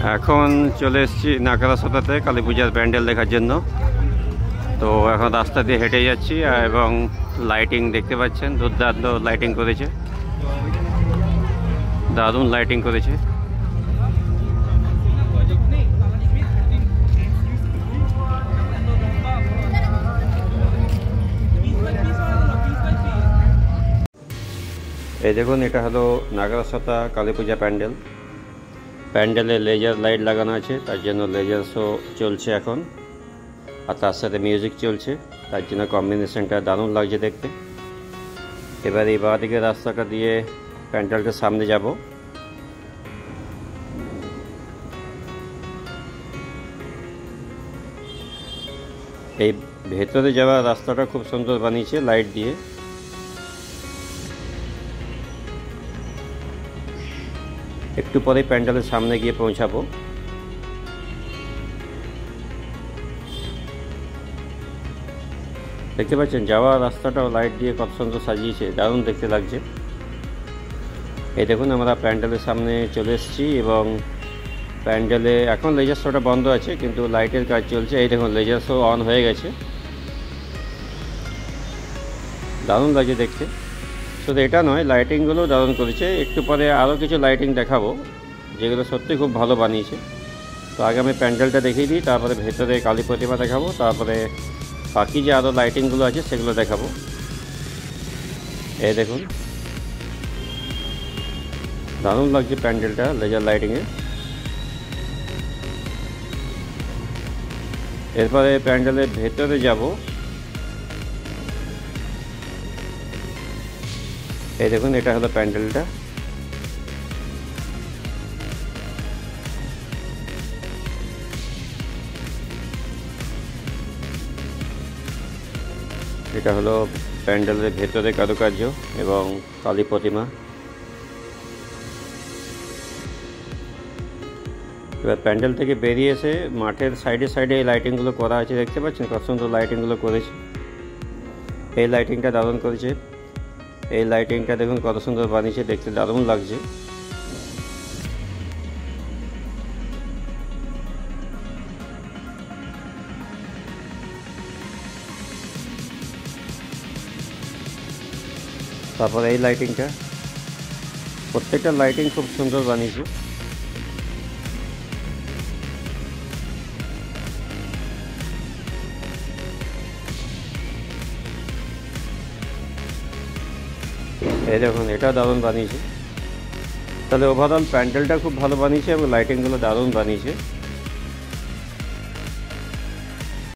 এখন চলে এসেছি নাগরাসোতাতে কালী পূজার প্যান্ডেল দেখার জন্য। তো এখন রাস্তা দিয়ে হেঁটে যাচ্ছি এবং লাইটিং দেখতে পাচ্ছেন, দুর্দান্ত লাইটিং করেছে, দারুণ লাইটিং করেছে। এই দেখুন, এটা হলো নাগরাসোতা কালী পূজা প্যান্ডেল। প্যান্ডেলে লেজার লাইট লাগানো আছে, তার জন্য লেজার শো চলছে এখন, আর তার সাথে মিউজিক চলছে, তার জন্য কম্বিনেশনটা দারুণ লাগছে দেখতে। এবার এই বাঁ দিকের রাস্তাটা দিয়ে প্যান্ডেলটার সামনে যাব। এই ভেতরে যাওয়ার রাস্তাটা খুব সুন্দর বানিয়েছে লাইট দিয়ে। একটু পরে প্যান্ডেলের সামনে গিয়ে পৌঁছাবো। দেখতে পাচ্ছেন যাওয়ার রাস্তাটাও লাইট দিয়ে কত সুন্দর সাজিয়েছে, দারুণ দেখতে লাগছে। এই দেখুন, আমরা প্যান্ডেলের সামনে চলে এসেছি এবং প্যান্ডেলে এখন লেজার শোটা বন্ধ আছে, কিন্তু লাইটের কাজ চলছে। এই দেখুন, লেজার শো অন হয়ে গেছে, দারুণ লাগছে দেখতে। শুধু এটা নয়, লাইটিংগুলো দারুণ করেছে। একটু পরে আরও কিছু লাইটিং দেখাবো, যেগুলো সত্যি খুব ভালো বানিয়েছে। তো আগে আমি প্যান্ডেলটা দেখিয়ে দিই, তারপরে ভেতরে কালী প্রতিমা দেখাবো, তারপরে বাকি যে আরও লাইটিংগুলো আছে সেগুলো দেখাবো। এই দেখুন, দারুণ লাগছে প্যান্ডেলটা লেজার লাইটিংয়ে। এরপরে প্যান্ডেলের ভেতরে যাব। এই দেখুন, এটা হলো প্যান্ডেলটা। এটা হলো প্যান্ডেলের ভেতরে কারুকার্য এবং কালী প্রতিমা। এবার প্যান্ডেল থেকে বেরিয়ে এসে মাঠের সাইডে সাইডে এই লাইটিংগুলো করা আছে, দেখতে পাচ্ছেন কত সুন্দর লাইটিংগুলো করেছে। এই লাইটিংটা দারুণ করেছে। এই লাইটিংটা দেখুন কত সুন্দর বানিয়েছে, দেখতে দারুণ লাগছে। তারপর এই লাইটিংটা, প্রত্যেকটা লাইটিং খুব সুন্দর বানিয়েছে। এই দেখুন, এটা দারুণ বানিয়েছে। তাহলে ওভারঅল প্যান্ডেলটা খুব ভালো বানিয়েছে এবং লাইটিংগুলো দারুণ বানিয়েছে।